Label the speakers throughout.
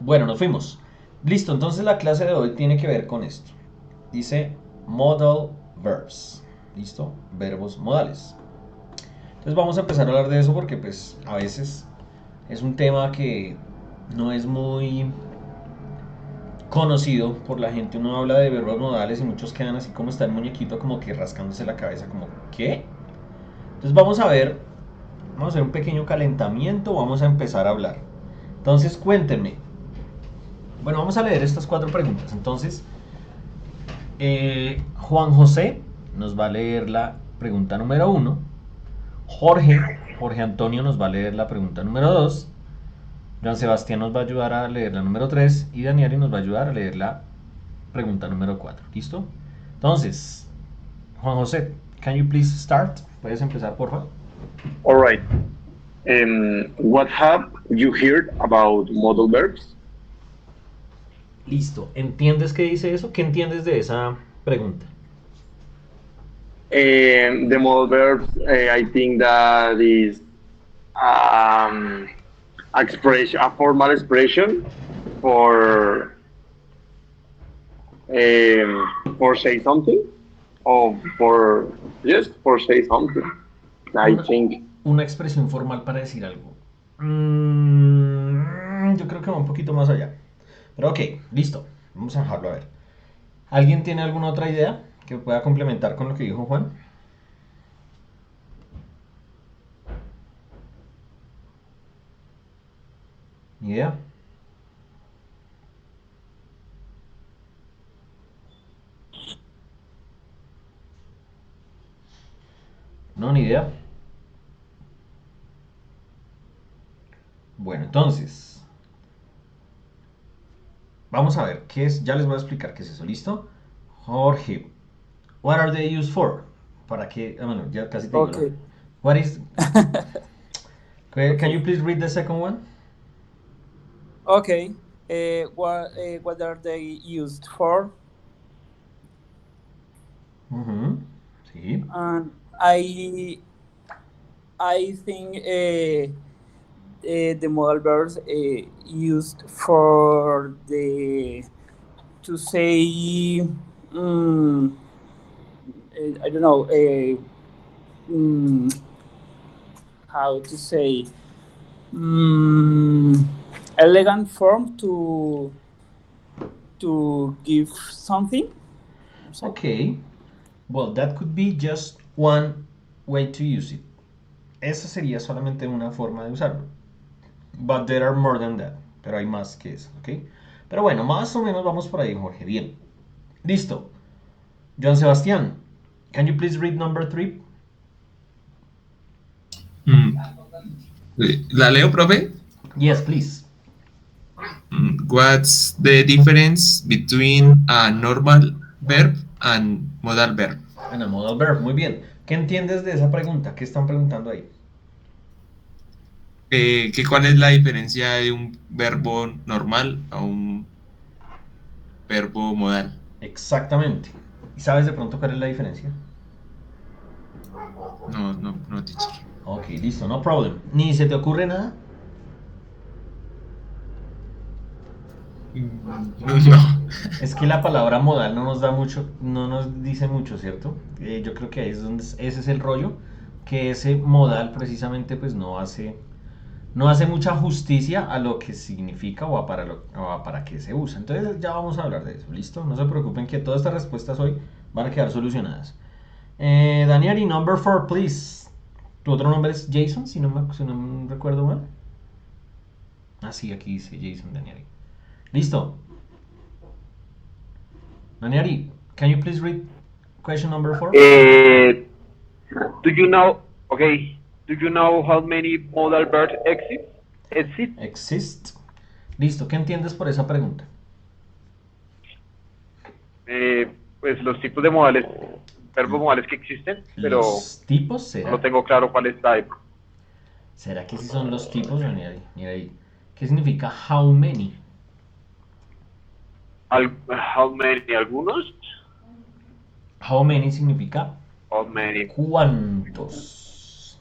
Speaker 1: Bueno, nos fuimos. Listo, entonces la clase de hoy tiene que ver con esto. Dice modal verbs. ¿Listo? Verbos modales. Entonces vamos a empezar a hablar de eso porque pues a veces es un tema que no es muy conocido por la gente. Uno habla de verbos modales y muchos quedan así como está el muñequito como que rascándose la cabeza como ¿qué? Entonces vamos a ver, vamos a hacer un pequeño calentamiento, vamos a empezar a hablar. Entonces cuéntenme. Bueno, vamos a leer estas cuatro preguntas. Entonces, Juan José nos va a leer la pregunta número uno. Jorge Antonio nos va a leer la pregunta número 2. Joan Sebastián nos va a ayudar a leer la número 3 y Daniel nos va a ayudar a leer la pregunta número 4. ¿Listo? Entonces, Juan José, can you please start? ¿Puedes empezar, por favor?
Speaker 2: All right. What have you heard about modal verbs?
Speaker 1: Listo. ¿Entiendes qué dice eso? ¿Qué entiendes de esa pregunta?
Speaker 2: The modal verbs, I think that is um, expression, a formal expression for for say something or for just for say something. I
Speaker 1: Una,
Speaker 2: think.
Speaker 1: una expresión formal para decir algo. Yo creo que va un poquito más allá. Pero ok, listo. Vamos a dejarlo a ver. ¿Alguien tiene alguna otra idea que pueda complementar con lo que dijo Juan? ¿Ni idea? No, ni idea. Bueno, entonces, vamos a ver qué es. Ya les voy a explicar qué es eso. ¿Listo? Jorge, what are they used for? ¿Para qué? Ah, bueno, ya casi te digo, ¿no?
Speaker 3: Okay.
Speaker 1: What is. Can you
Speaker 3: Okay.
Speaker 1: please read the second one?
Speaker 3: Okay. What are they used for?
Speaker 1: Sí.
Speaker 3: And I think the modal verbs used for the to say I don't know mm, how to say mm, elegant form to give something. No sé.
Speaker 1: Okay. Well, that could be just one way to use it. Esa sería solamente una forma de usarlo. But there are more than that. Pero hay más que eso, ¿ok? Pero bueno, más o menos vamos por ahí, Jorge. Bien. Listo. Joan Sebastián, can you please read number three?
Speaker 4: Mm, ¿La leo, profe?
Speaker 1: Yes, please.
Speaker 4: What's the difference between a normal verb and modal verb?
Speaker 1: And a modal verb. Muy bien. ¿Qué entiendes de esa pregunta? ¿Qué están preguntando ahí?
Speaker 4: ¿Cuál es la diferencia de un verbo normal a un verbo modal?
Speaker 1: Exactamente. ¿Y sabes de pronto cuál es la diferencia?
Speaker 4: No, no, no, teacher.
Speaker 1: Ok, listo, no problem. ¿Ni se te ocurre nada?
Speaker 4: No.
Speaker 1: Es que la palabra modal no nos da mucho, no nos dice mucho, ¿cierto? Yo creo que ahí es donde ese es el rollo, que ese modal precisamente pues no hace mucha justicia a lo que significa o a para qué se usa. Entonces ya vamos a hablar de eso, ¿listo? No se preocupen que todas estas respuestas hoy van a quedar solucionadas. Daniel, number four, please. Tu otro nombre es Jason, si no me recuerdo mal. Ah, sí, aquí dice Jason Daniel. Listo. Daniel, can you please read question number four?
Speaker 2: Uh, do you know? Okay. Do you know how many modal verbs exist? Exist?
Speaker 1: Exist. Listo, ¿qué entiendes por esa pregunta?
Speaker 2: Pues los tipos de modales, verbos modales que existen, pero
Speaker 1: ¿Los tipos
Speaker 2: no lo
Speaker 1: será?
Speaker 2: tengo claro cuál es type.
Speaker 1: ¿Será que sí son los tipos? Daniel? Mira ahí. ¿Qué significa how many?
Speaker 2: How many? Algunos.
Speaker 1: How many significa
Speaker 2: How many?
Speaker 1: cuántos.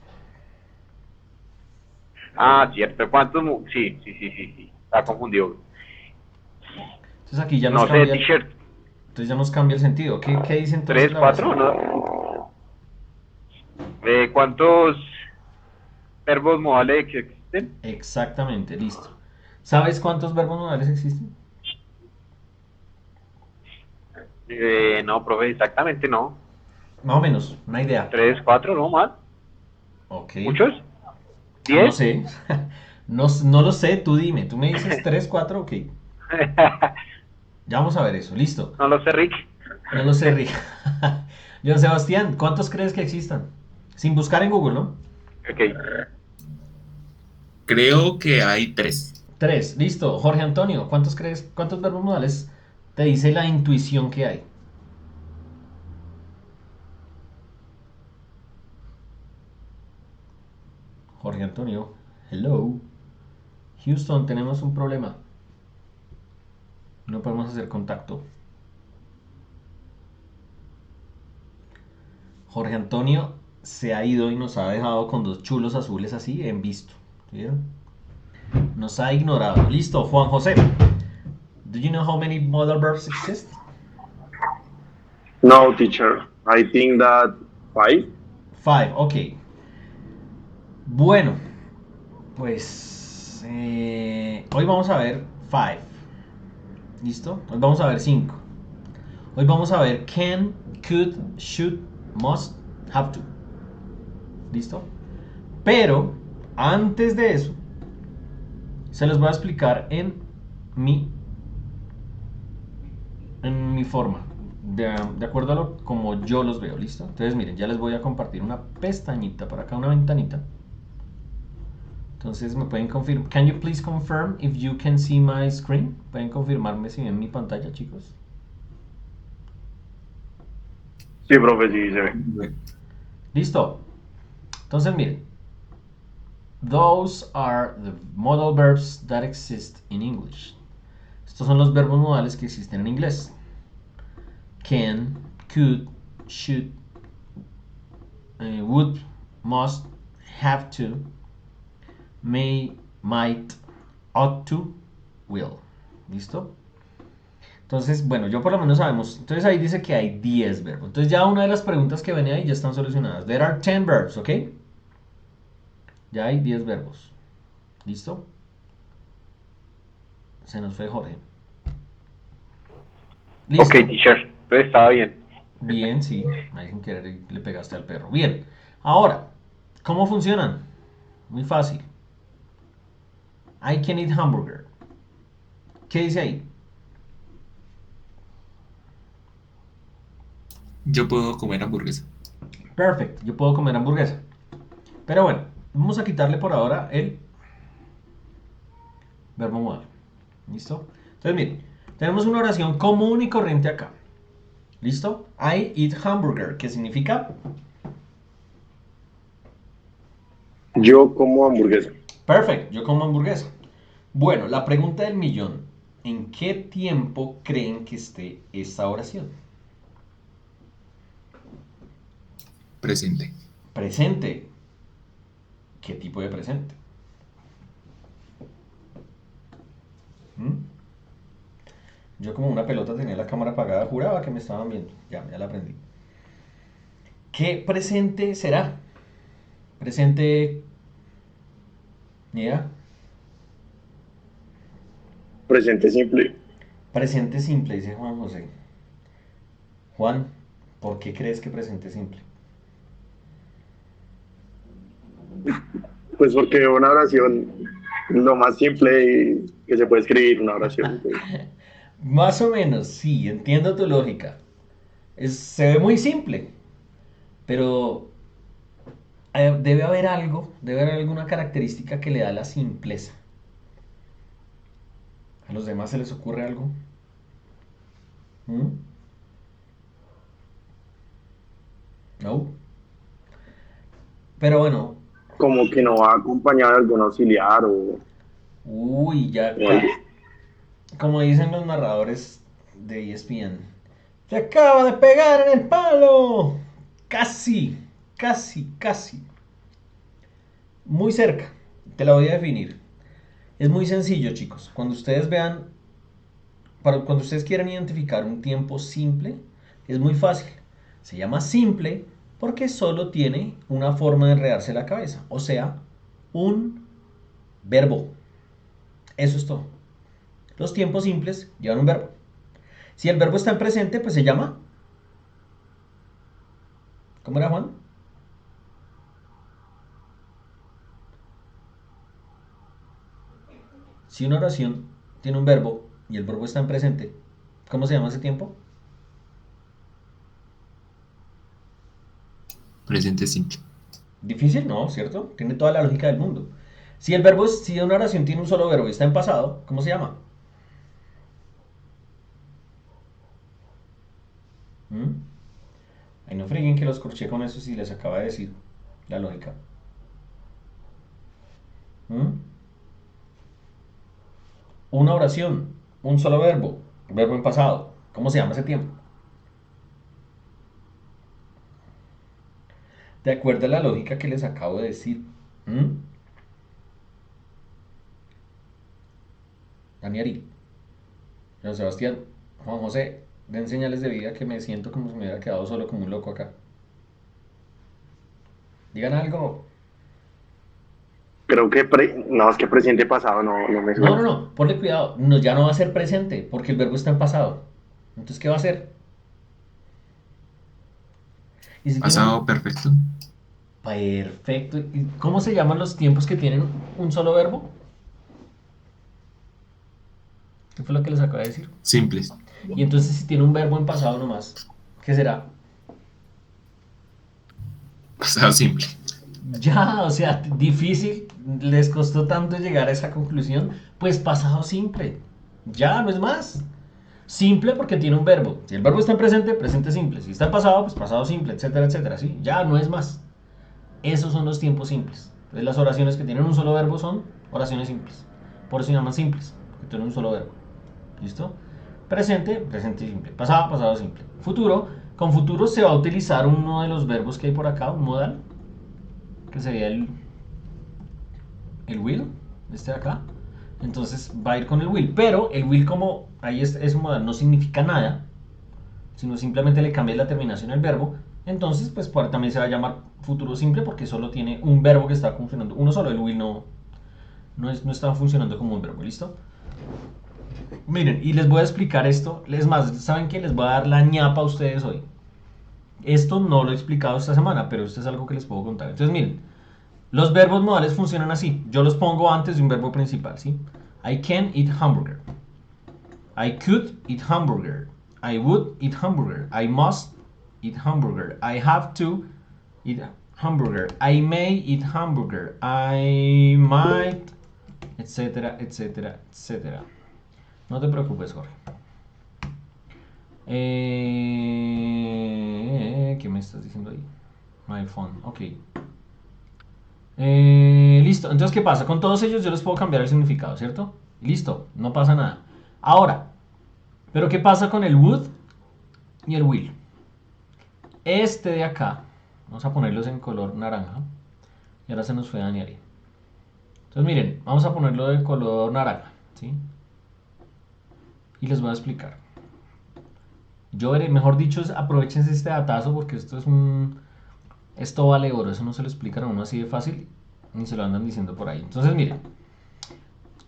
Speaker 2: Ah, cierto. ¿Cuántos? Sí, sí, sí, sí, sí. Está confundido.
Speaker 1: Entonces aquí ya nos
Speaker 2: No sé,
Speaker 1: cambia,
Speaker 2: t-shirt.
Speaker 1: entonces ya nos cambia el sentido. ¿Qué dice entonces
Speaker 2: 3,
Speaker 1: la
Speaker 2: 4,
Speaker 1: oración?
Speaker 2: ¿no? ¿Cuántos verbos modales existen?
Speaker 1: Exactamente, listo. ¿Sabes cuántos verbos modales existen?
Speaker 2: No, profe, exactamente no.
Speaker 1: Más o menos, una idea.
Speaker 2: 3, 4, ¿no? ¿Más?
Speaker 1: Ok,
Speaker 2: ¿Muchos?
Speaker 1: no
Speaker 2: 10.
Speaker 1: sé. No lo sé, tú dime. Tú me dices 3, 4, ok. Ya vamos a ver eso, listo.
Speaker 2: No lo sé, Rick.
Speaker 1: No lo sé, Rick. John Sebastián, ¿cuántos crees que existan? Sin buscar en Google, ¿no?
Speaker 2: Ok.
Speaker 4: Creo que hay tres.
Speaker 1: 3, listo. Jorge Antonio, ¿cuántos crees, cuántos verbos modales te dice la intuición que hay? Jorge Antonio, hello. Houston, tenemos un problema. No podemos hacer contacto. Jorge Antonio se ha ido y nos ha dejado con dos chulos azules así en visto. ¿Vieron? Nos ha ignorado. Listo, Juan José. Do you know how many modal verbs exist?
Speaker 5: No, teacher. I think that 5.
Speaker 1: 5, ok. Bueno, pues hoy vamos a ver 5. ¿Listo? Hoy vamos a ver 5. Hoy vamos a ver can, could, should, must, have to. ¿Listo? Pero antes de eso, se los voy a explicar mi, en mi forma. De acuerdo a lo como yo los veo, ¿listo? Entonces miren, ya les voy a compartir una pestañita por acá, una ventanita. Entonces me pueden confirmar. Can you please confirm if you can see my screen? Pueden confirmarme si ven mi pantalla, chicos.
Speaker 5: Sí, profe, sí se ve.
Speaker 1: Listo. Entonces miren. Those are the modal verbs that exist in English. Estos son los verbos modales que existen en inglés. Can, could, should, would, must, have to, may, might, ought to, will. ¿Listo? Entonces, bueno, yo por lo menos sabemos. Entonces ahí dice que hay 10 verbos. Entonces ya una de las preguntas que venía ahí ya están solucionadas. There are 10 verbs, ¿ok? Ya hay 10 verbos. ¿Listo? Se nos fue Jorge.
Speaker 2: Ok,
Speaker 1: Listo.
Speaker 2: teacher. Entonces estaba bien.
Speaker 1: Bien, sí. Ahí sin querer le pegaste al perro. Bien. Ahora, ¿cómo funcionan? Muy fácil. I can eat hamburger. ¿Qué dice ahí?
Speaker 4: Yo puedo comer hamburguesa.
Speaker 1: Perfect. Yo puedo comer hamburguesa. Pero bueno, vamos a quitarle por ahora el verbo modal. ¿Listo? Entonces, miren, tenemos una oración común y corriente acá. ¿Listo? I eat hamburger, que significa
Speaker 5: Yo como hamburguesa.
Speaker 1: perfect, yo como hamburguesa. Bueno, la pregunta del millón. ¿En qué tiempo creen que esté esta oración?
Speaker 4: Presente.
Speaker 1: Presente. ¿Qué tipo de presente? ¿Mm? Yo como una pelota tenía la cámara apagada, juraba que me estaban viendo. Ya la aprendí. ¿Qué presente será? Presente... ¿Ni idea?
Speaker 5: Presente simple.
Speaker 1: Presente simple, dice Juan José. Juan, ¿por qué crees que presente simple?
Speaker 5: Pues porque una oración es lo más simple que se puede escribir una oración. Pues.
Speaker 1: Más o menos, sí, entiendo tu lógica. Se ve muy simple, pero debe haber alguna característica que le da la simpleza. ¿A los demás se les ocurre algo? ¿Mm? No. Pero bueno,
Speaker 5: Como que no va acompañado de algún auxiliar
Speaker 1: uy, ya,
Speaker 5: o algo.
Speaker 1: como dicen los narradores de ESPN, se acaba de pegar en el palo. Casi, casi, casi. Muy cerca. Te la voy a definir. Es muy sencillo, chicos. Cuando ustedes vean para cuando ustedes quieran identificar un tiempo simple, es muy fácil. Se llama simple porque solo tiene una forma de enredarse la cabeza, o sea, un verbo. Eso es todo. Los tiempos simples llevan un verbo. Si el verbo está en presente, pues se llama... ¿Cómo era, Juan? Si una oración tiene un verbo y el verbo está en presente, ¿cómo se llama ese tiempo?
Speaker 4: Presente simple.
Speaker 1: Difícil, no, ¿cierto? Tiene toda la lógica del mundo. Si si una oración tiene un solo verbo y está en pasado, ¿cómo se llama? ¿Mm? Ay, no freguen que los corché con eso si les acaba de decir la lógica. ¿Mm? Una oración, un solo verbo, verbo en pasado. ¿Cómo se llama ese tiempo? De acuerdo a la lógica que les acabo de decir. ¿Mm? Daniel, Juan Sebastián, Juan José, den señales de vida que me siento como si me hubiera quedado solo como un loco acá. Digan algo.
Speaker 5: Creo que no, es que presente pasado no me
Speaker 1: No,
Speaker 5: suena.
Speaker 1: no, no, ponle cuidado. No, ya no va a ser presente porque el verbo está en pasado. Entonces, ¿qué va a ser? Y si tiene
Speaker 4: Pasado perfecto.
Speaker 1: Perfecto. ¿Y cómo se llaman los tiempos que tienen un solo verbo? ¿Qué fue lo que les acabo de decir?
Speaker 4: Simples.
Speaker 1: Y entonces, si tiene un verbo en pasado nomás, ¿qué será?
Speaker 4: Pasado simple.
Speaker 1: Ya, o sea, difícil, les costó tanto llegar a esa conclusión, pues pasado simple. Ya, no es más. Simple porque tiene un verbo. Si el verbo está en presente, presente simple. Si está en pasado, pues pasado simple, etcétera, etcétera. ¿Sí? Ya, no es más. Esos son los tiempos simples. Entonces, las oraciones que tienen un solo verbo son oraciones simples. Por eso se llaman simples, porque tienen un solo verbo. ¿Listo? Presente, presente simple. Pasado, pasado simple. Futuro, con futuro se va a utilizar uno de los verbos que hay por acá, un modal, que sería el will, este de acá. Entonces va a ir con el will, pero el will, como ahí es un modal, no significa nada, sino simplemente le cambia la terminación al verbo. Entonces pues también se va a llamar futuro simple porque solo tiene un verbo que está funcionando, uno solo. El will no está funcionando como un verbo. ¿Listo? Miren, y les voy a explicar esto. Es más, ¿saben qué? Les voy a dar la ñapa a ustedes hoy. Esto no lo he explicado esta semana, pero esto es algo que les puedo contar. Entonces miren, los verbos modales funcionan así. Yo los pongo antes de un verbo principal, ¿sí? I can eat hamburger. I could eat hamburger. I would eat hamburger. I must eat hamburger. I have to eat hamburger. I may eat hamburger. I might, etcétera, etcétera, etcétera. No te preocupes, Jorge. ¿Qué me estás diciendo ahí? My phone, ok. Listo, entonces ¿qué pasa? Con todos ellos yo les puedo cambiar el significado, ¿cierto? Listo, no pasa nada. Ahora, ¿pero qué pasa con el would y el will? Este de acá, vamos a ponerlos en color naranja. Y ahora se nos fue Daniel. Entonces miren, vamos a ponerlo de color naranja, ¿sí? Y les voy a explicar. Yo veré, mejor dicho, aprovechense este datazo porque esto vale oro. Eso no se lo explican a uno así de fácil, ni se lo andan diciendo por ahí. Entonces miren,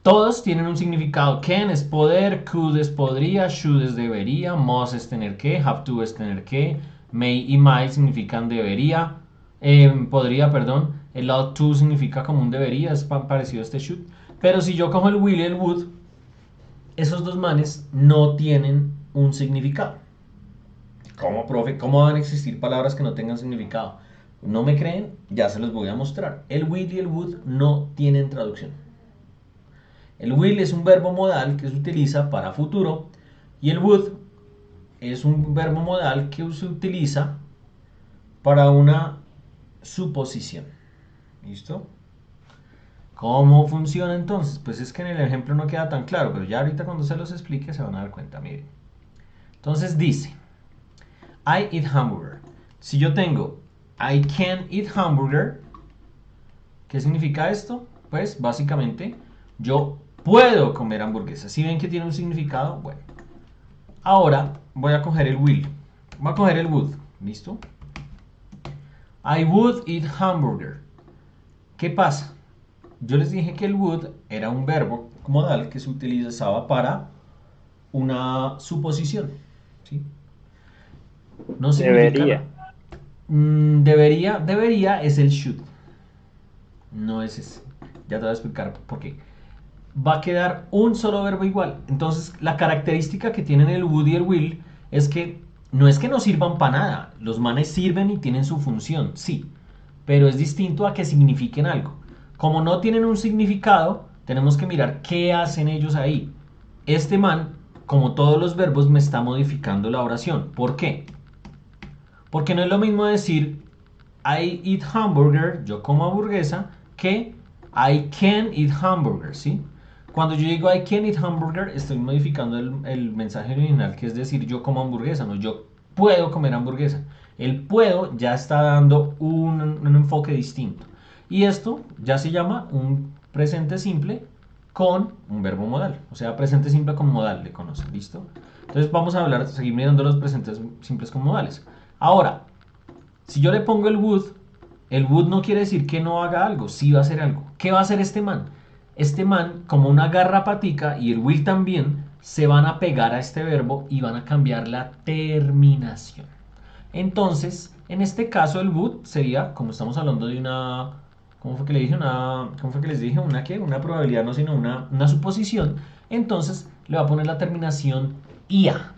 Speaker 1: todos tienen un significado. Can es poder, could es podría, should es debería, must es tener que, have to es tener que, may y might significan debería, podría, perdón, el ought to significa como un debería, es parecido a este should. Pero si yo cojo el will y el would, esos dos manes no tienen un significado. ¿Cómo, profe? ¿Cómo van a existir palabras que no tengan significado? ¿No me creen? Ya se los voy a mostrar. El will y el would no tienen traducción. El will es un verbo modal que se utiliza para futuro y el would es un verbo modal que se utiliza para una suposición. ¿Listo? ¿Cómo funciona entonces? Pues es que en el ejemplo no queda tan claro, pero ya ahorita cuando se los explique se van a dar cuenta. Miren. Entonces dice, I eat hamburger. Si yo tengo I can eat hamburger, ¿qué significa esto? Pues básicamente yo puedo comer hamburguesa. ¿Sí ven que tiene un significado? Bueno, Ahora voy a coger el will. Voy a coger el would. ¿Listo? I would eat hamburger. ¿Qué pasa? Yo les dije que el would era un verbo modal que se utilizaba para una suposición. ¿Sí? No significa. Debería es el should. No es ese. Ya te voy a explicar por qué. Va a quedar un solo verbo igual. Entonces, la característica que tienen el would y el will es que no es que no sirvan para nada. Los manes sirven y tienen su función, sí. Pero es distinto a que signifiquen algo. Como no tienen un significado, tenemos que mirar qué hacen ellos ahí. Este man, como todos los verbos, me está modificando la oración. ¿Por qué? Porque no es lo mismo decir I eat hamburger, yo como hamburguesa, que I can eat hamburger, ¿sí? Cuando yo digo I can eat hamburger, estoy modificando el mensaje original, que es decir yo como hamburguesa, no yo puedo comer hamburguesa. El puedo ya está dando un enfoque distinto. Y esto ya se llama un presente simple con un verbo modal. O sea, presente simple con modal, le conocen, ¿listo? Entonces vamos a seguir mirando los presentes simples con modales. Ahora, si yo le pongo el would no quiere decir que no haga algo, sí va a hacer algo. ¿Qué va a hacer este man? Este man, como una garrapatica y el will también, se van a pegar a este verbo y van a cambiar la terminación. Entonces, en este caso el would sería, como estamos hablando de una, ¿cómo fue que le dije? ¿Cómo fue que les dije? ¿Una qué? Una probabilidad, no, sino una suposición. Entonces, le va a poner la terminación ia.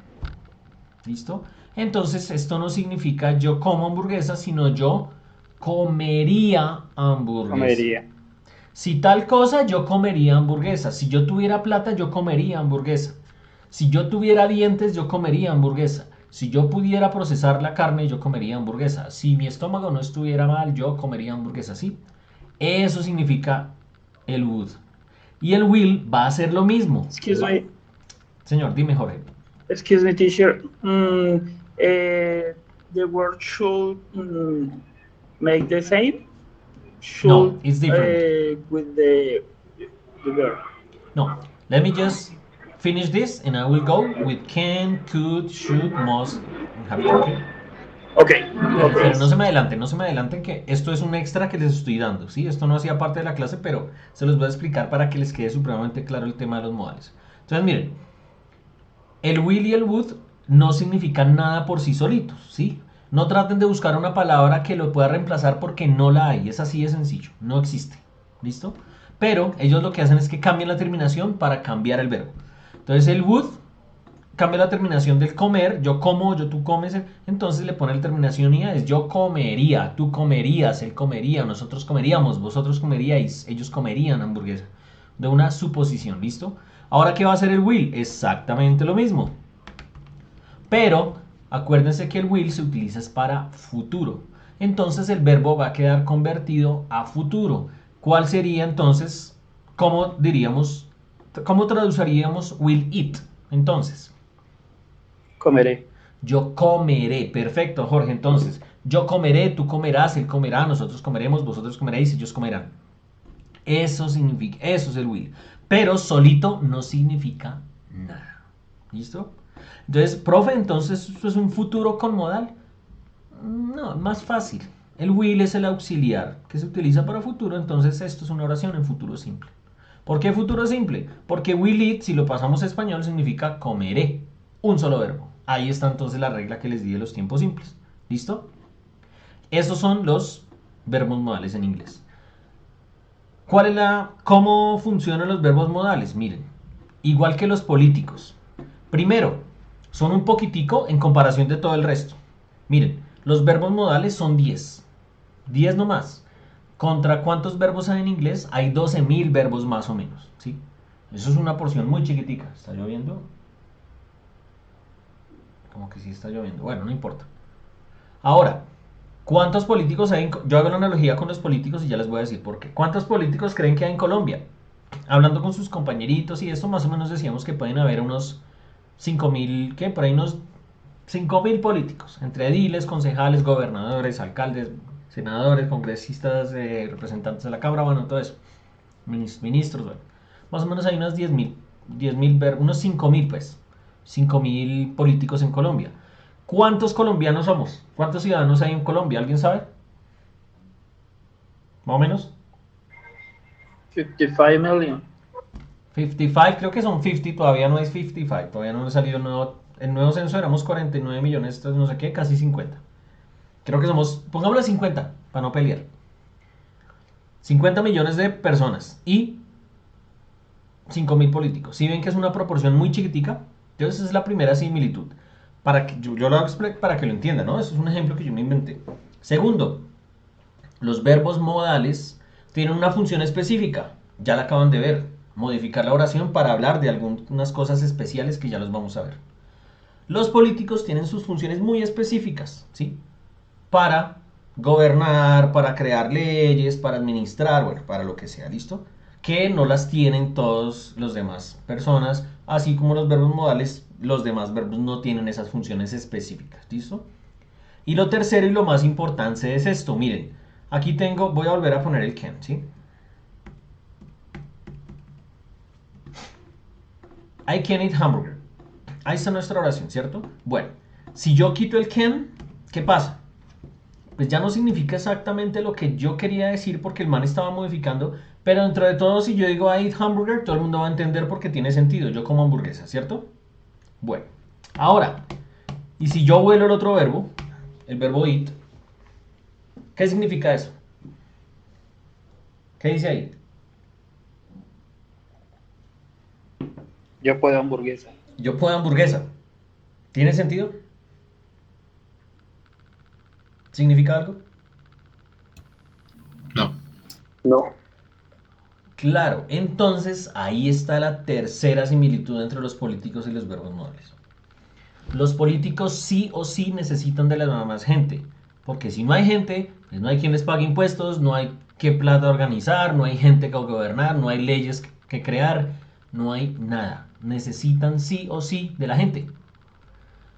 Speaker 1: ¿Listo? Entonces, esto no significa yo como hamburguesa, sino yo comería hamburguesa.
Speaker 3: Comería.
Speaker 1: Si tal cosa, yo comería hamburguesa. Si yo tuviera plata, yo comería hamburguesa. Si yo tuviera dientes, yo comería hamburguesa. Si yo pudiera procesar la carne, yo comería hamburguesa. Si mi estómago no estuviera mal, yo comería hamburguesa. ¿Sí? Eso significa el would. Y el will va a hacer lo mismo.
Speaker 3: Excuse me.
Speaker 1: Señor, dime, Jorge.
Speaker 3: Excuse me, teacher. The word should make the same. Should,
Speaker 1: No, it's different.
Speaker 3: With the verb.
Speaker 1: No, let me just finish this and I will go with can, could, should, must, and have to, okay?
Speaker 3: Okay.
Speaker 1: Pero no se me adelanten que esto es un extra que les estoy dando, ¿sí? Esto no hacía parte de la clase, pero se los voy a explicar para que les quede supremamente claro el tema de los modales. Entonces, miren, el will y el would no significan nada por sí solitos, ¿sí? No traten de buscar una palabra que lo pueda reemplazar porque no la hay, es así de sencillo, no existe, ¿listo? Pero ellos lo que hacen es que cambian la terminación para cambiar el verbo. Entonces el would cambia la terminación del comer, yo como, tú comes, entonces le pone la terminación ia, es yo comería, tú comerías, él comería, nosotros comeríamos, vosotros comeríais, ellos comerían hamburguesa. De una suposición, ¿listo? Ahora, ¿qué va a hacer el will? Exactamente lo mismo. Pero acuérdense que el will se utiliza para futuro. Entonces el verbo va a quedar convertido a futuro. ¿Cuál sería entonces? ¿Cómo traduciríamos will eat? Entonces,
Speaker 3: Comeré.
Speaker 1: yo comeré. Perfecto, Jorge. Entonces, yo comeré, tú comerás, él comerá, nosotros comeremos, vosotros comeréis, ellos comerán. Eso significa, eso es el will. Pero solito no significa nada. ¿Listo? Entonces, profe, entonces esto es un futuro con modal. No, más fácil. El will es el auxiliar que se utiliza para futuro, entonces esto es una oración en futuro simple. ¿Por qué futuro simple? Porque will eat, si lo pasamos a español, significa comeré. Un solo verbo. Ahí está entonces la regla que les di de los tiempos simples. ¿Listo? Estos son los verbos modales en inglés. ¿Cómo funcionan los verbos modales? Miren, igual que los políticos. Primero, son un poquitico en comparación de todo el resto. Miren, los verbos modales son 10. 10 nomás. ¿Contra cuántos verbos hay en inglés? Hay 12.000 verbos más o menos, ¿sí? Eso es una porción muy chiquitica. ¿Está lloviendo? Como que sí está lloviendo. Bueno, no importa. Ahora, ¿cuántos políticos hay yo hago la analogía con los políticos y ya les voy a decir por qué. ¿Cuántos políticos creen que hay en Colombia? Hablando con sus compañeritos y esto, más o menos decíamos que pueden haber unos 5.000, ¿qué? Por ahí unos 5.000 políticos, entre ediles, concejales, gobernadores, alcaldes, senadores, congresistas, representantes de la Cámara, bueno, todo eso, ministros, bueno. Más o menos hay unos 10.000, unos 5.000 pues. 5.000 políticos en Colombia. ¿Cuántos colombianos somos? ¿Cuántos ciudadanos hay en Colombia? ¿Alguien sabe? ¿Más o menos?
Speaker 3: 55 million.
Speaker 1: 55, creo que son 50, todavía no es 55, todavía no ha salido el nuevo censo, éramos 49 millones, no sé qué, casi 50. Creo que somos, pongámosle 50, para no pelear. 50 millones de personas y 5.000 políticos. Si ven que es una proporción muy chiquitica, entonces esa es la primera similitud. Para que, yo lo hago para que lo entiendan, ¿no? Eso es un ejemplo que yo me inventé. Segundo, los verbos modales tienen una función específica, ya la acaban de ver. Modificar la oración para hablar de algunas cosas especiales que ya los vamos a ver. Los políticos tienen sus funciones muy específicas, ¿sí? Para gobernar, para crear leyes, para administrar, bueno, para lo que sea, ¿listo? Que no las tienen todos los demás personas, así como los verbos modales, los demás verbos no tienen esas funciones específicas, ¿listo? Y lo tercero y lo más importante es esto, miren, aquí tengo, voy a volver a poner el can, ¿sí? I can eat hamburger. Ahí está nuestra oración, ¿cierto? Bueno, si yo quito el can, ¿qué pasa? Pues ya no significa exactamente lo que yo quería decir porque el man estaba modificando, pero dentro de todo, si yo digo I eat hamburger, todo el mundo va a entender porque tiene sentido. Yo como hamburguesa, ¿cierto? Bueno, ahora, y si yo vuelo el otro verbo, el verbo eat, ¿qué significa eso? ¿Qué dice ahí?
Speaker 3: Yo puedo hamburguesa.
Speaker 1: Yo puedo hamburguesa. ¿Tiene sentido? ¿Significa algo?
Speaker 4: No.
Speaker 5: No.
Speaker 1: Claro, entonces ahí está la tercera similitud entre los políticos y los verbos modales. Los políticos sí o sí necesitan de la más gente, porque si no hay gente, pues no hay quien les pague impuestos, no hay qué plata organizar, no hay gente que gobernar, no hay leyes que crear, no hay nada. Necesitan sí o sí de la gente.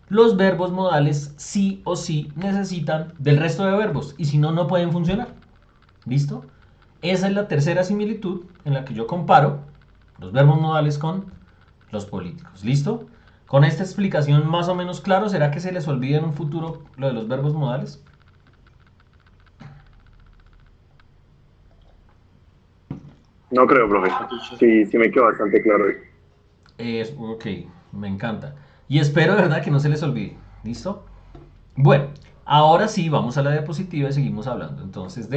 Speaker 1: Los verbos modales sí o sí necesitan del resto de verbos, y si no, no pueden funcionar. ¿Listo? Esa es la tercera similitud en la que yo comparo los verbos modales con los políticos. ¿Listo? Con esta explicación más o menos claro, ¿será que se les olvida en un futuro lo de los verbos modales?
Speaker 5: No creo, profe. Sí, sí me quedó bastante claro.
Speaker 1: Ok, me encanta. Y espero de verdad que no se les olvide. ¿Listo? Bueno, ahora sí, vamos a la diapositiva y seguimos hablando. Entonces,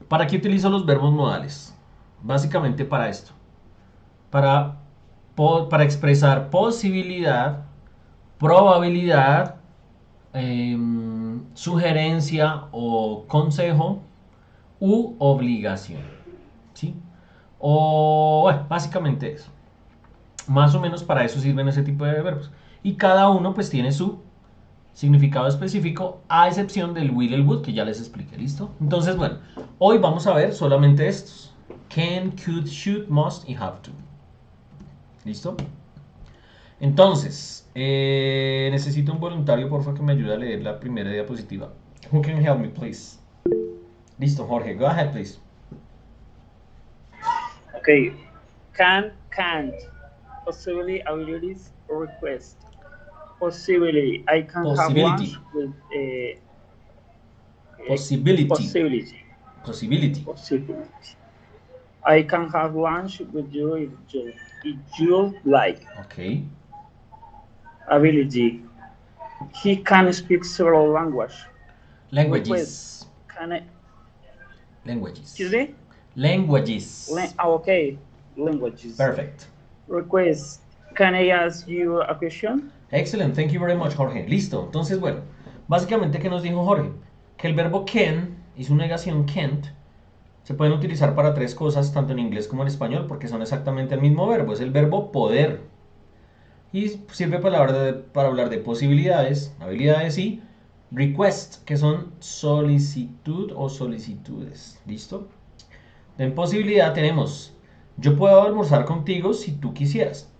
Speaker 1: ¿para qué utilizo los verbos modales? Básicamente para esto. Para expresar posibilidad, probabilidad, sugerencia o consejo u obligación. ¿Sí? O, bueno, básicamente eso. Más o menos para eso sirven ese tipo de verbos. Y cada uno pues tiene su significado específico, a excepción del will y el would que ya les expliqué, ¿listo? Entonces, bueno, hoy vamos a ver solamente estos. Can, could, should, must y have to. ¿Listo? Entonces, necesito un voluntario, por favor, que me ayude a leer la primera diapositiva. Who can help me, please? Listo, Jorge, go ahead, please.
Speaker 3: Okay. Can, can't. Possibly, abilities, request. Possibly, I can
Speaker 1: Possibility.
Speaker 3: have lunch with
Speaker 1: Possibility.
Speaker 3: possibility.
Speaker 1: Possibility.
Speaker 3: Possibility. I can have lunch with you if you like.
Speaker 1: Okay.
Speaker 3: Ability. He can speak several languages.
Speaker 1: Languages.
Speaker 3: Can I?
Speaker 1: Languages.
Speaker 3: Excuse me?
Speaker 1: Languages.
Speaker 3: Okay. Languages.
Speaker 1: Perfect.
Speaker 3: Request. Can I ask you a question?
Speaker 1: Excellent, thank you very much, Jorge. Listo, entonces, bueno, básicamente, ¿qué nos dijo Jorge? Que el verbo can y su negación can't se pueden utilizar para tres cosas, tanto en inglés como en español, porque son exactamente el mismo verbo. Es el verbo poder. Y sirve para hablar de posibilidades, habilidades y request, que son solicitud o solicitudes. ¿Listo? En posibilidad tenemos, yo puedo almorzar contigo si tú quisieras.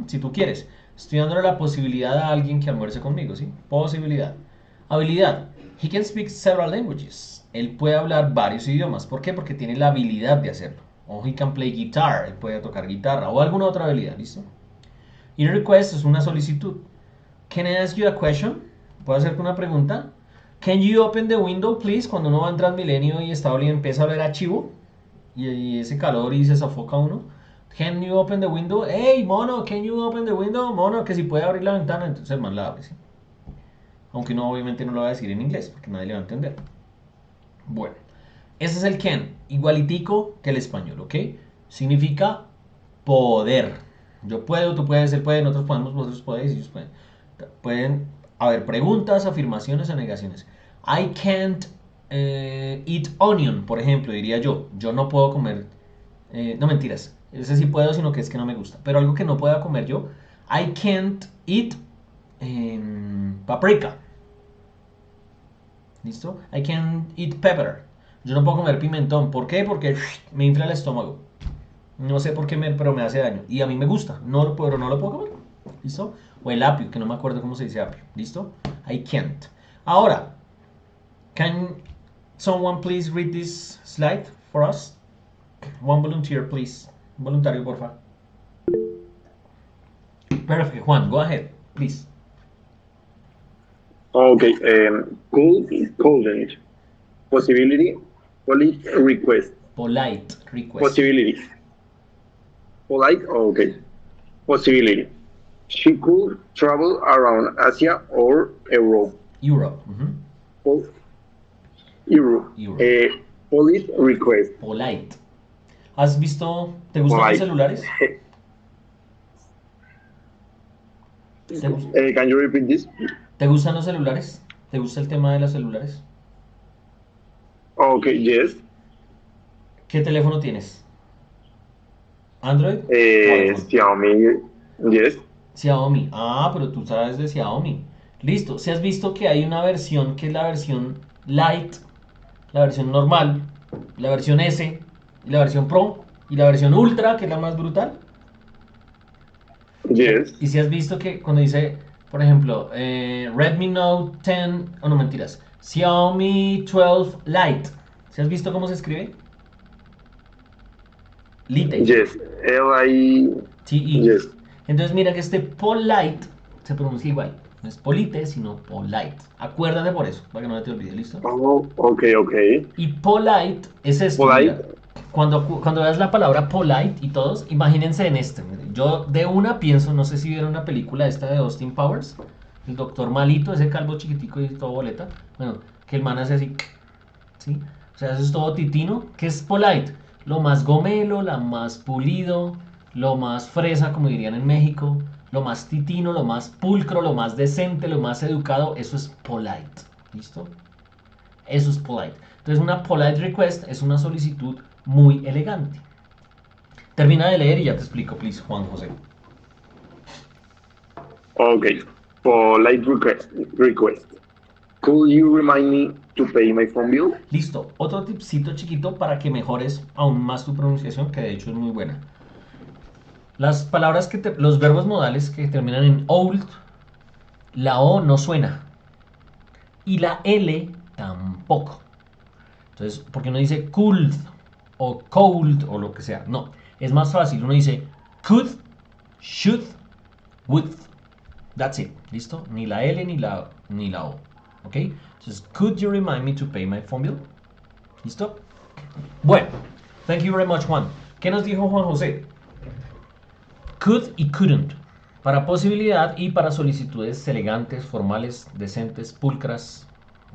Speaker 1: Si tú quieres. Estoy dándole la posibilidad a alguien que almuerce conmigo, ¿sí? Posibilidad. Habilidad. He can speak several languages. Él puede hablar varios idiomas. ¿Por qué? Porque tiene la habilidad de hacerlo. O he can play guitar. Él puede tocar guitarra o alguna otra habilidad, ¿listo? Y request es una solicitud. Can I ask you a question? ¿Puedo hacerte una pregunta? Can you open the window, please? Cuando uno va en Transmilenio y empieza a oler a chivo y ese calor y se sofoca uno. Can you open the window? Hey, mono, can you open the window? Mono, que si puede abrir la ventana, entonces el man la abre, ¿sí? Aunque no, obviamente no lo va a decir en inglés, porque nadie le va a entender. Bueno, ese es el can, igualitico que el español, ¿ok? Significa poder. Yo puedo, tú puedes, él puede, nosotros podemos, vosotros podéis, ellos pueden. Pueden haber preguntas, afirmaciones o negaciones. I can't eat onion, por ejemplo, diría yo. Yo no puedo comer, no mentiras, ese sí puedo, sino que es que no me gusta. Pero algo que no pueda comer yo, I can't eat paprika. ¿Listo? I can't eat pepper. Yo no puedo comer pimentón. ¿Por qué? Porque me infla el estómago. No sé por qué, pero me hace daño. Y a mí me gusta. No lo puedo comer. ¿Listo? O el apio, que no me acuerdo cómo se dice apio. ¿Listo? I can't. Ahora, can someone please read this slide for us? One volunteer, please. Un voluntario, por favor. Perfect. Juan, go ahead, please.
Speaker 5: Okay, couldn't. Possibility, polite request.
Speaker 1: Polite request.
Speaker 5: Possibility. Polite, okay. Possibility. She could travel around Asia or Europe.
Speaker 1: Europe.
Speaker 5: Europe. Polite request.
Speaker 1: Polite. ¿Has visto? ¿Te gustan los
Speaker 5: Polite.
Speaker 1: celulares?
Speaker 5: Can you repeat this?
Speaker 1: ¿Te gustan los celulares? ¿Te gusta el tema de los celulares?
Speaker 5: Okay, yes.
Speaker 1: ¿Qué teléfono tienes? ¿Android? ¿O iPhone?
Speaker 5: Xiaomi, yes.
Speaker 1: Xiaomi. Ah, pero tú sabes de Xiaomi. Listo. Si has visto que hay una versión que es la versión Lite, la versión normal, la versión S, y la versión Pro, y la versión Ultra, que es la más brutal.
Speaker 5: Yes.
Speaker 1: Y si has visto que cuando dice, por ejemplo, Redmi Note 10, o no mentiras, Xiaomi 12 Lite. ¿Si has visto cómo se escribe? Lite.
Speaker 5: Yes.
Speaker 1: T-E.
Speaker 5: Yes.
Speaker 1: Entonces mira que este polite se pronuncia igual. No es polite, sino polite. Acuérdate por eso, para que no te olvides, ¿listo?
Speaker 5: Oh, okay.
Speaker 1: Y polite es esto.
Speaker 5: Polite.
Speaker 1: Mira. Cuando veas la palabra polite y todos, imagínense en este. Mire. Yo de una pienso, no sé si vieron una película esta de Austin Powers, el doctor malito, ese calvo chiquitico y todo boleta. Bueno, que el man hace así, ¿sí? O sea, eso es todo titino. ¿Qué es polite? Lo más gomelo, la más pulido, lo más fresa, como dirían en México, lo más titino, lo más pulcro, lo más decente, lo más educado. Eso es polite. ¿Listo? Eso es polite. Entonces una polite request es una solicitud muy elegante. Termina de leer y ya te explico, please, Juan José.
Speaker 5: Okay. Polite request. Could you remind me to pay my phone bill?
Speaker 1: Listo. Otro tipcito chiquito para que mejores aún más tu pronunciación, que de hecho es muy buena. Las palabras los verbos modales que terminan en old, la O no suena. Y la L tampoco. Entonces, ¿por qué no dice could o cold o lo que sea? No, es más fácil. Uno dice could, should, would. That's it. ¿Listo? Ni la L ni la O. ¿Ok? Entonces, could you remind me to pay my phone bill? ¿Listo? Bueno, thank you very much, Juan. ¿Qué nos dijo Juan José? Could y couldn't. Para posibilidad y para solicitudes elegantes, formales, decentes, pulcras,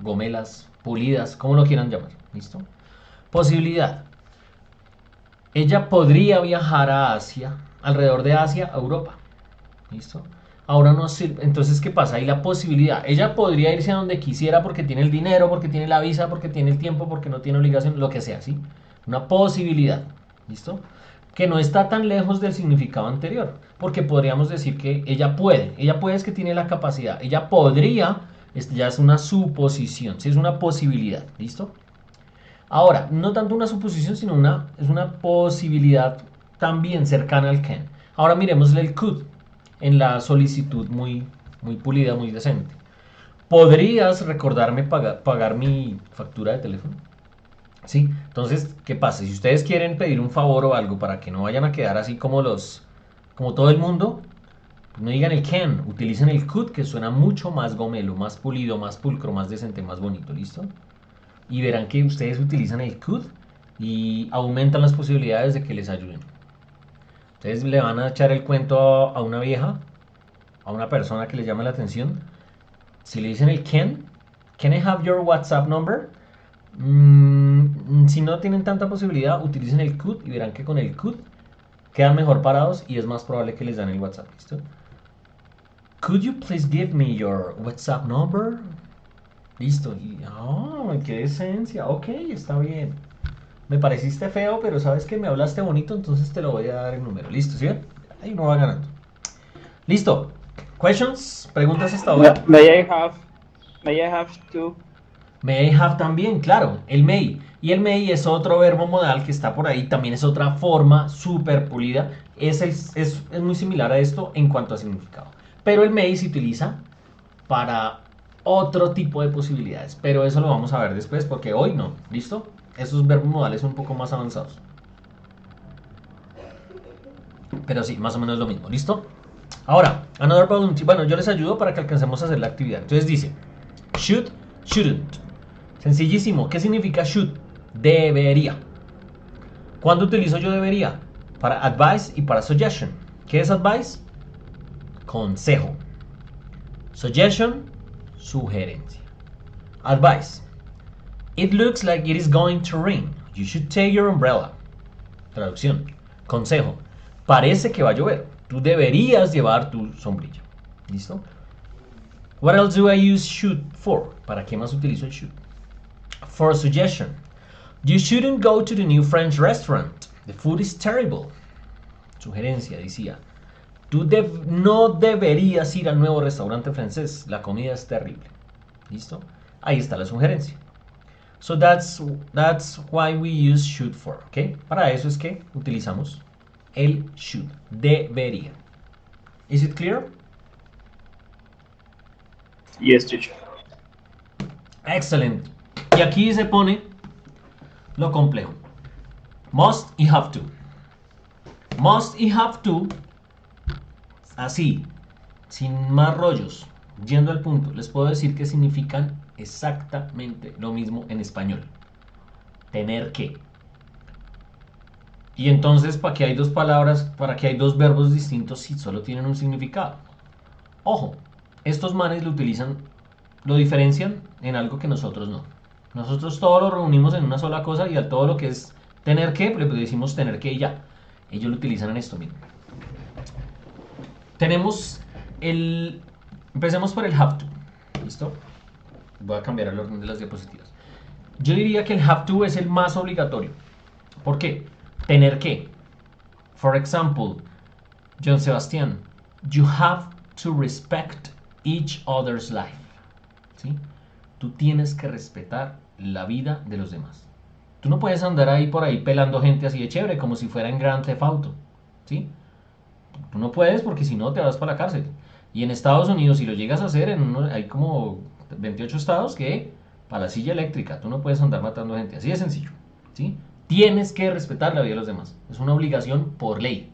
Speaker 1: gomelas, pulidas, como lo quieran llamar. ¿Listo? Posibilidad. Ella podría viajar a Asia, alrededor de Asia, a Europa. ¿Listo? Ahora no sirve. Entonces, ¿qué pasa? Hay la posibilidad. Ella podría irse a donde quisiera porque tiene el dinero, porque tiene la visa, porque tiene el tiempo, porque no tiene obligación, lo que sea, ¿sí? Una posibilidad. ¿Listo? Que no está tan lejos del significado anterior, porque podríamos decir que ella puede es que tiene la capacidad, ella podría, ya es una suposición, ¿sí? Es una posibilidad, ¿listo? Ahora, no tanto una suposición, sino es una posibilidad también cercana al can. Ahora miremos el could, en la solicitud muy pulida, muy decente. ¿Podrías recordarme pagar mi factura de teléfono? ¿Sí? Entonces, ¿qué pasa? Si ustedes quieren pedir un favor o algo para que no vayan a quedar así como todo el mundo, No digan el can, utilicen el could, que suena mucho más gomelo, más pulido, más pulcro, más decente, más bonito, ¿listo? Y verán que ustedes utilizan el could y aumentan las posibilidades de que les ayuden. Ustedes le van a echar el cuento a una vieja, a una persona que les llame la atención. Si le dicen el can I have your WhatsApp number? Si no tienen tanta posibilidad, utilicen el could y verán que con el could quedan mejor parados y es más probable que les dan el WhatsApp, ¿listo? Could you please give me your WhatsApp number? Listo. Y, qué decencia. Ok, está bien. Me pareciste feo, pero sabes que me hablaste bonito, entonces te lo voy a dar el número. Listo, ¿sí ven? Ahí uno va ganando. Listo. Questions? ¿Preguntas hasta ahora?
Speaker 3: May I have two?
Speaker 1: May I have también, claro, el may. Y el may es otro verbo modal que está por ahí, también es otra forma súper pulida. Es muy similar a esto en cuanto a significado. Pero el may se utiliza para otro tipo de posibilidades. Pero eso lo vamos a ver después porque hoy no. ¿Listo? Esos verbos modales son un poco más avanzados. Pero sí, más o menos lo mismo. ¿Listo? Ahora, another volunteer. Bueno, yo les ayudo para que alcancemos a hacer la actividad. Entonces dice, should, shouldn't. Sencillísimo. ¿Qué significa should? Debería. ¿Cuándo utilizo yo debería? Para advice y para suggestion. ¿Qué es advice? Consejo. Suggestion, sugerencia. Advice. It looks like it is going to rain. You should take your umbrella. Traducción. Consejo. Parece que va a llover. Tú deberías llevar tu sombrilla. ¿Listo? What else do I use should for? ¿Para qué más utilizo el should? For suggestion. You shouldn't go to the new French restaurant. The food is terrible. Sugerencia, decía. Tú no deberías ir al nuevo restaurante francés. La comida es terrible. ¿Listo? Ahí está la sugerencia. So that's why we use should for. ¿Ok? Para eso es que utilizamos el should. Debería. Is it clear?
Speaker 3: Yes, teacher.
Speaker 1: Excellent. Y aquí se pone lo complejo. Must y have to. Must y have to. Así, sin más rollos, yendo al punto, les puedo decir que significan exactamente lo mismo en español. Tener que. Y entonces, ¿para qué hay dos palabras, para qué hay dos verbos distintos si solo tienen un significado? Ojo, estos manes lo utilizan, lo diferencian en algo que nosotros no. Nosotros todo lo reunimos en una sola cosa y a todo lo que es tener que, le decimos tener que y ya. Ellos lo utilizan en esto, miren. Tenemos el... Empecemos por el have to. ¿Listo? Voy a cambiar el orden de las diapositivas. Yo diría que el have to es el más obligatorio. ¿Por qué? Tener que. For example, John Sebastián, you have to respect each other's life. ¿Sí? Tú tienes que respetar la vida de los demás. Tú no puedes andar ahí por ahí pelando gente así de chévere, como si fuera en Grand Theft Auto. ¿Sí? Tú no puedes porque si no te vas para la cárcel. Y en Estados Unidos, si lo llegas a hacer, hay como 28 estados que para la silla eléctrica, tú no puedes andar matando gente. Así de sencillo. ¿Sí? Tienes que respetar la vida de los demás. Es una obligación por ley.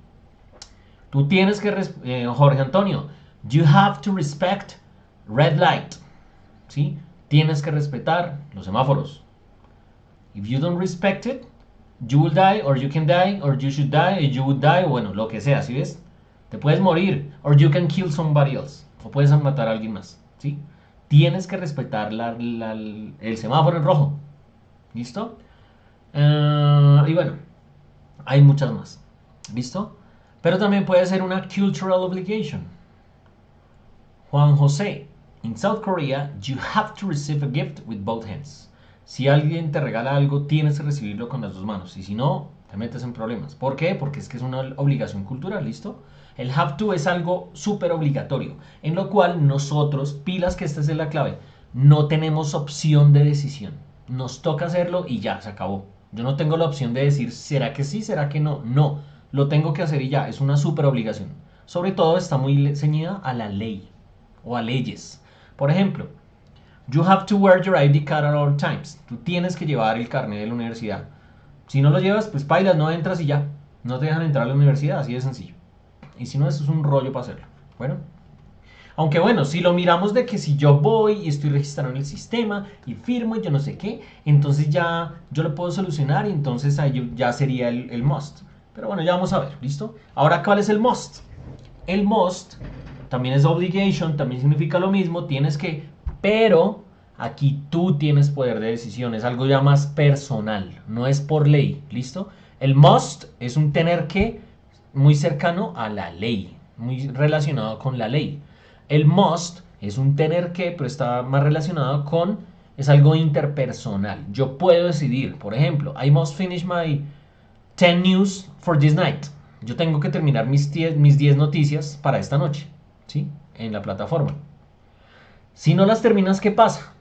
Speaker 1: Tú tienes que, Jorge Antonio, you have to respect red light. ¿Sí? Tienes que respetar los semáforos. If you don't respect it, you will die, or you can die, or you should die, or you would die, o bueno, lo que sea, ¿sí ves? Te puedes morir, or you can kill somebody else, o puedes matar a alguien más, ¿sí? Tienes que respetar el semáforo en rojo, ¿listo? Y bueno, hay muchas más, ¿listo? Pero también puede ser una cultural obligation. Juan José, in South Korea, you have to receive a gift with both hands. Si alguien te regala algo, tienes que recibirlo con las dos manos. Y si no, te metes en problemas. ¿Por qué? Porque es que es una obligación cultural, ¿listo? El have to es algo súper obligatorio, en lo cual nosotros, pilas que esta es la clave, no tenemos opción de decisión. Nos toca hacerlo y ya, se acabó. Yo no tengo la opción de decir, ¿será que sí, será que no? No, lo tengo que hacer y ya, es una súper obligación. Sobre todo está muy ceñida a la ley o a leyes. Por ejemplo, you have to wear your ID card at all times. Tú tienes que llevar el carnet de la universidad. Si no lo llevas, pues pailas, no entras y ya. No te dejan entrar a la universidad, así de sencillo. Y si no, eso es un rollo para hacerlo. Bueno, aunque bueno, si lo miramos de que si yo voy y estoy registrado en el sistema y firmo y yo no sé qué, entonces ya yo lo puedo solucionar y entonces ahí ya sería el must. Pero bueno, ya vamos a ver, ¿listo? Ahora, ¿cuál es el must? El must también es obligation, también significa lo mismo, tienes que, pero aquí tú tienes poder de decisión, es algo ya más personal, no es por ley, ¿listo? El must es un tener que muy cercano a la ley, muy relacionado con la ley. El must es un tener que, pero está más relacionado con, es algo interpersonal. Yo puedo decidir, por ejemplo, I must finish my 10 news for this night. Yo tengo que terminar mis 10 noticias para esta noche, ¿sí? En la plataforma. Si no las terminas, ¿qué pasa?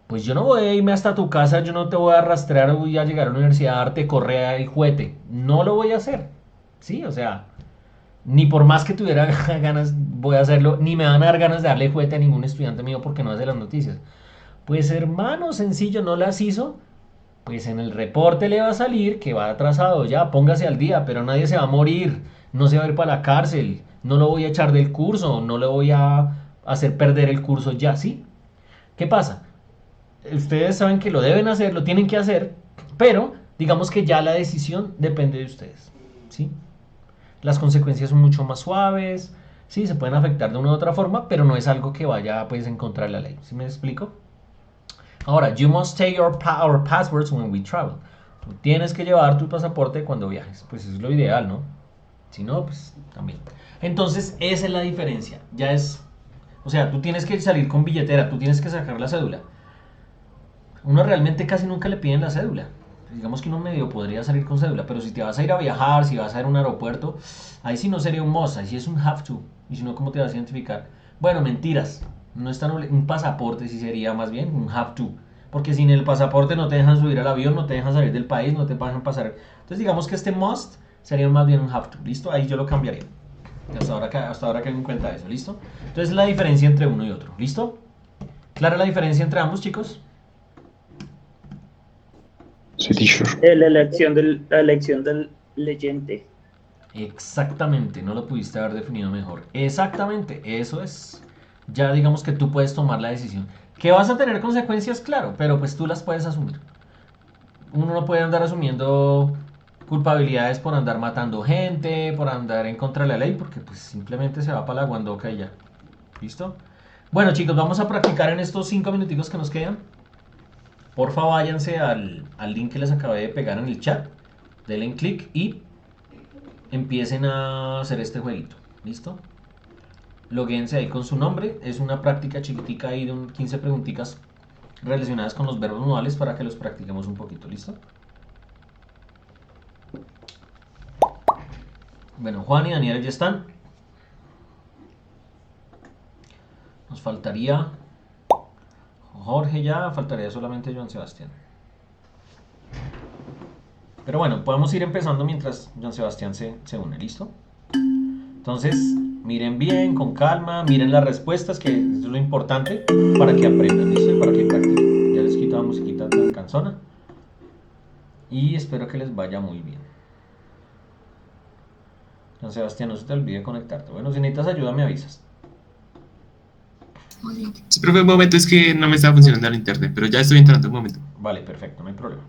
Speaker 1: Pues yo no voy a irme hasta tu casa, yo no te voy a rastrear, voy a llegar a la universidad a darte correa y juguete. No lo voy a hacer, ¿sí? O sea, ni por más que tuviera ganas voy a hacerlo, ni me van a dar ganas de darle juguete a ningún estudiante mío porque no hace las noticias. Pues hermano, sencillo, no las hizo, pues en el reporte le va a salir que va atrasado, ya, póngase al día, pero nadie se va a morir, no se va a ir para la cárcel, no lo voy a echar del curso, no le voy a hacer perder el curso ya, ¿sí? ¿Qué pasa? Ustedes saben que lo deben hacer, lo tienen que hacer, pero digamos que ya la decisión depende de ustedes, ¿sí? Las consecuencias son mucho más suaves, sí, se pueden afectar de una u otra forma, pero no es algo que vaya pues en contra de la ley, ¿sí me explico? Ahora, you must take our passports when we travel. Tú tienes que llevar tu pasaporte cuando viajes. Pues eso es lo ideal, ¿no? Si no, pues también. Entonces, esa es la diferencia. Ya es. O sea, tú tienes que salir con billetera, tú tienes que sacar la cédula. Uno realmente casi nunca le piden la cédula. Digamos que uno medio podría salir con cédula, pero si te vas a ir a viajar, si vas a ir a un aeropuerto, ahí sí no sería un must, ahí sí es un have to. Y si no, ¿cómo te vas a identificar? Bueno, mentiras. No es tan un pasaporte, sí sería más bien un have to. Porque sin el pasaporte no te dejan subir al avión, no te dejan salir del país, no te dejan pasar. Entonces, digamos que este must sería más bien un have to. ¿Listo? Ahí yo lo cambiaría. Hasta ahora que me en cuenta eso. ¿Listo? Entonces, la diferencia entre uno y otro. ¿Listo? ¿Clara la diferencia entre ambos, chicos?
Speaker 5: Sí, teacher.
Speaker 3: La elección del leyente.
Speaker 1: Exactamente, no lo pudiste haber definido mejor. Exactamente, eso es. Ya digamos que tú puedes tomar la decisión. ¿Que vas a tener consecuencias? Claro, pero pues tú las puedes asumir. Uno no puede andar asumiendo culpabilidades por andar matando gente, por andar en contra de la ley, porque pues simplemente se va para la guandoca y ya. ¿Listo? Bueno chicos, vamos a practicar en estos 5 minuticos que nos quedan. Porfa váyanse al link que les acabé de pegar en el chat. Denle clic y empiecen a hacer este jueguito. ¿Listo? Loguense ahí con su nombre. Es una práctica chiquitica ahí de 15 preguntitas relacionadas con los verbos modales para que los practiquemos un poquito. ¿Listo? Bueno, Juan y Daniel ya están. Nos faltaría Jorge ya, faltaría solamente Joan Sebastián. Pero bueno, podemos ir empezando mientras Joan Sebastián se une. ¿Listo? Entonces, miren bien, con calma, miren las respuestas, que es lo importante para que aprendan, ¿listo? Para que practiquen. Ya les quito la musiquita tan cansona. Y espero que les vaya muy bien. Don Sebastián, no se te olvide conectarte. Bueno, si necesitas ayuda, me avisas.
Speaker 4: Sí, profe, un momento, es que no me estaba funcionando el internet, pero ya estoy entrando un momento.
Speaker 1: Vale, perfecto, no hay problema.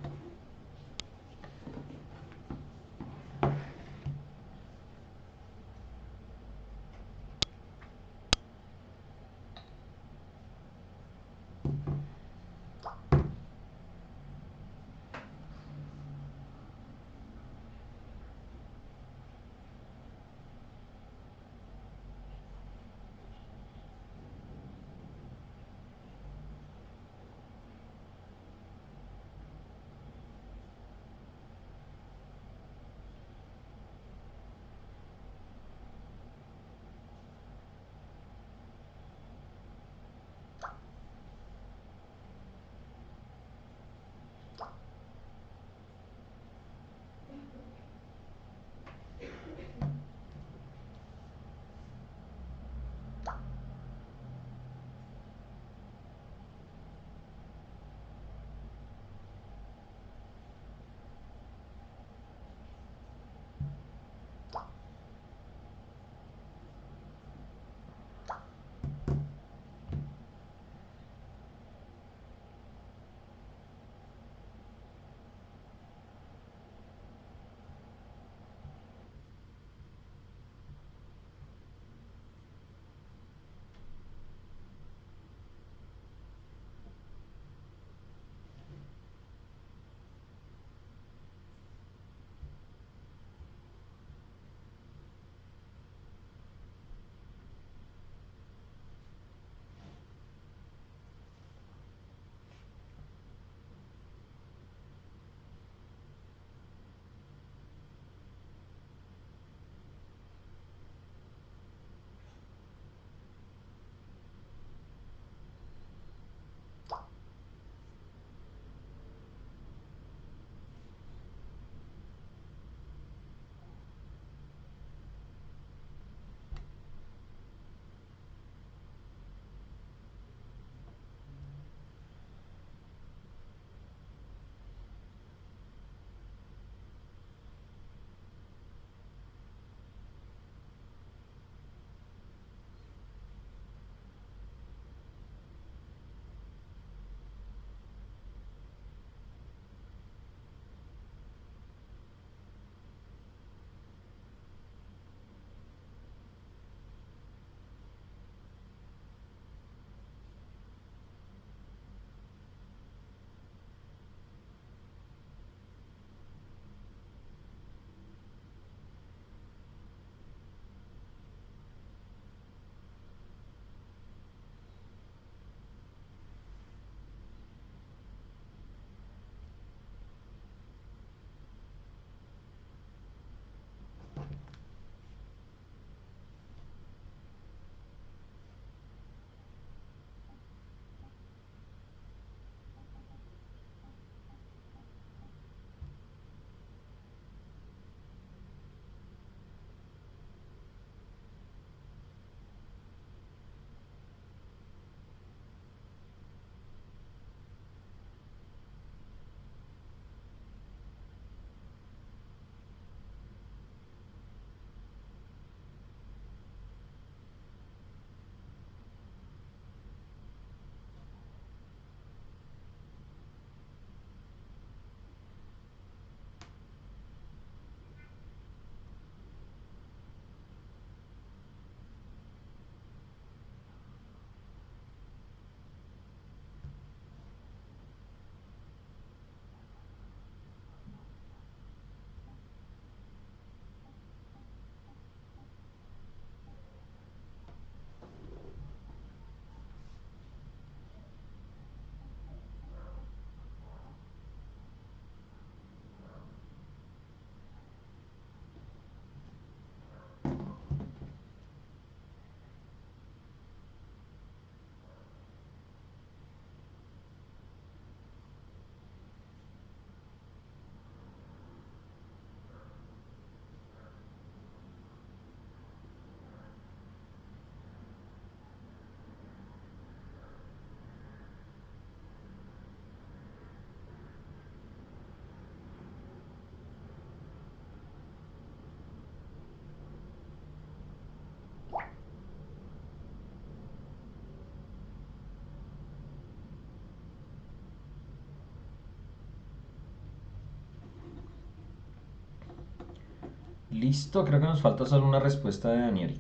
Speaker 1: Listo, creo que nos falta solo una respuesta de Daniel.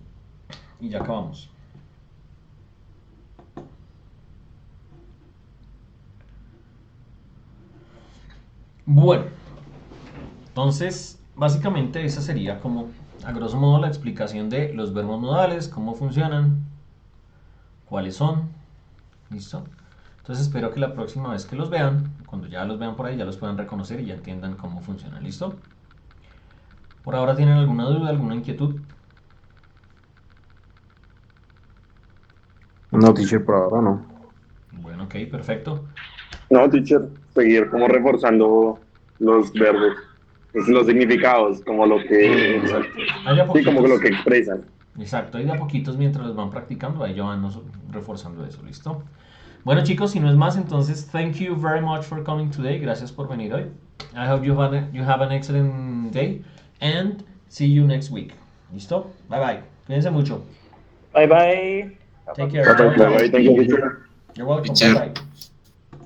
Speaker 1: Y ya acabamos. Bueno, entonces, básicamente esa sería como, a grosso modo, la explicación de los verbos modales, cómo funcionan, cuáles son. ¿Listo? Entonces espero que la próxima vez que los vean, cuando ya los vean por ahí, ya los puedan reconocer y ya entiendan cómo funcionan. ¿Listo? ¿Por ahora tienen alguna duda, alguna inquietud?
Speaker 6: No, teacher, por ahora no.
Speaker 1: Bueno, ok, perfecto.
Speaker 5: No, teacher, seguir como reforzando los verbos, los significados, como lo que,
Speaker 1: Exacto. Hay de a
Speaker 5: sí, como lo
Speaker 1: poquitos.
Speaker 5: que expresan.
Speaker 1: Exacto, hay de a poquitos mientras los van practicando, ahí ya van reforzando eso, ¿listo? Bueno chicos, si no es más, entonces thank you very much for coming today. Gracias por venir hoy. I hope you have an excellent day and see you next week. ¿Listo? Bye bye. Cuídense mucho.
Speaker 3: Bye bye.
Speaker 1: Take care.
Speaker 6: Bye, bye,
Speaker 1: Chao, chao.
Speaker 5: Bye, thank you, teacher.
Speaker 1: You're welcome.
Speaker 4: Teacher.
Speaker 1: Bye bye.